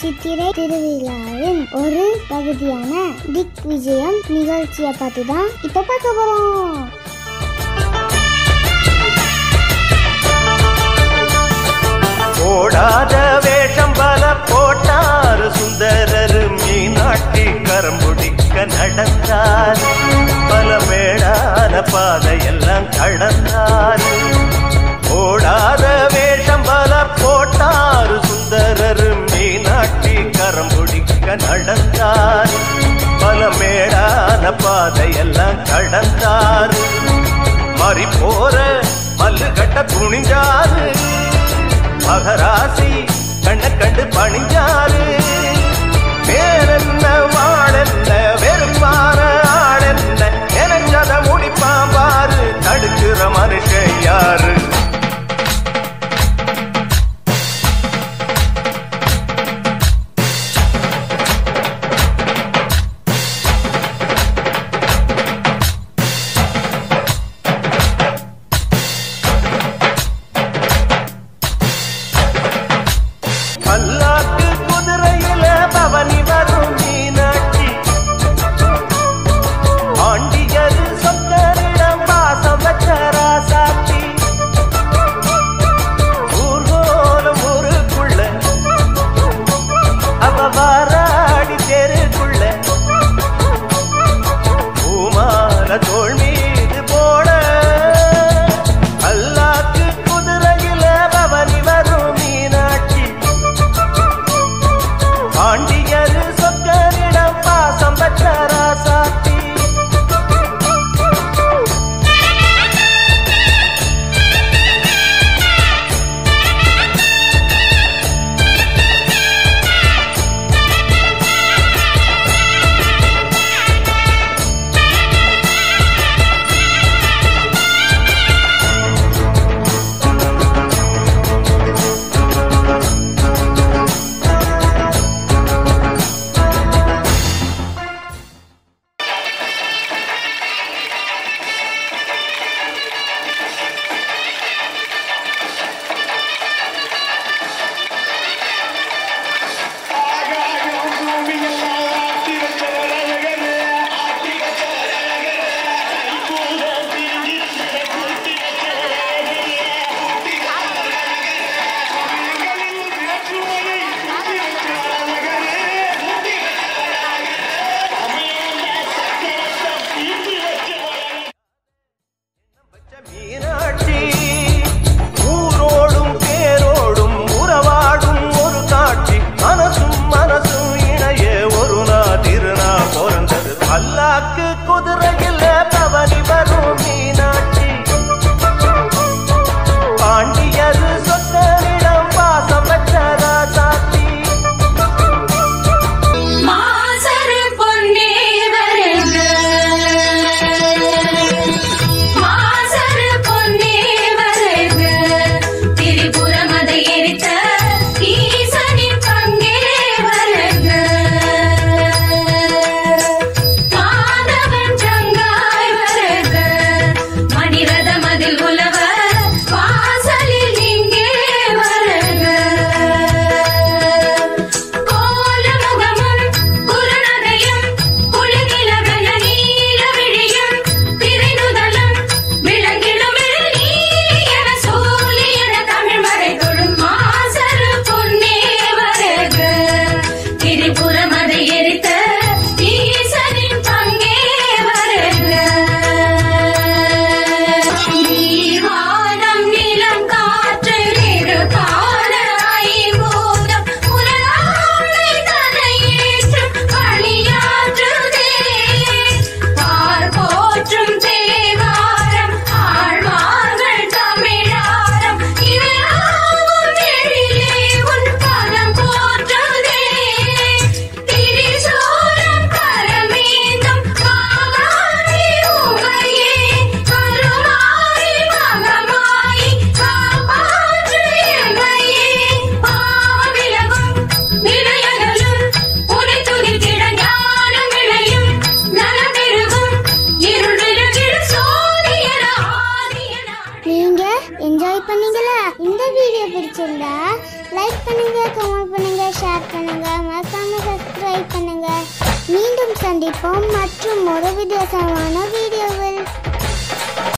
சித்திரை திருவிழாவின் ஒரு பகுதியான திக் விஜயம் நிகழ்ச்சியை பத்தி தான் இப்ப பார்க்க போறோம். போடாத வேஷம் பல போட்டார் சுந்தரர் மீனாட்சி கரம்புடிக்க நடந்தார். பல மேடான பாதையெல்லாம் கடந்தார். போடாத வேஷம் பல போட்டார் சுந்தரர் மீனாட்சி கரம்புடிக்க நடந்தார். பல மேடான பாதையெல்லாம் கடந்தார். மறி போற மல்லு கட்ட துணிஞ்சாரு. மகராசி கண்ண கண்டு பணிஞ்சாரு. வேறென்ன வாழென்ன வெறுப்பான ஆளென்ன எனச்சத முடிப்பாம்பாரு. தடுக்கிற மனுஷன் யாரு? பல்லாக்கு குதிரையில பவனி வரும் மீனாட்சி. ஆண்டியர் சொந்தரிடம் பாசம் வச்ச ராசாட்சி. ஊர்கோலம் ஊருக்குள்ள அவ வாராடி தெருக்குள்ள. பூமால தோல் மீது போட பல்லாக்கு குதிரையில பவனி வரும் மீனாட்சி. ஆண்டியர் சொக்கரிடம் பாசம் வச்ச ராசாத்தி. மீனாட்சி ஊரோடும் பேரோடும் உறவாடும் ஒரு காட்சி. மனசும் மனசும் இணைய ஒரு திருநா பிறந்தது. பல்லாக்கு குதிரையில் பவனி வரும் மீனாட்சி. பாண்டியர் சொத்தரிடம் பாசம் வச்ச ராசாத்தி. என்ஜாய் பண்ணீங்களா? இந்த வீடியோ வீடியோ பிடிச்சிருந்தா லைக் பண்ணுங்க, கமெண்ட் பண்ணுங்க, ஷேர் பண்ணுங்க, மறக்காம சப்ஸ்கிரைப் பண்ணுங்க. மீண்டும் சந்திப்போம் மற்றும் ஒரு வித்தியாசமான வீடியோவில்.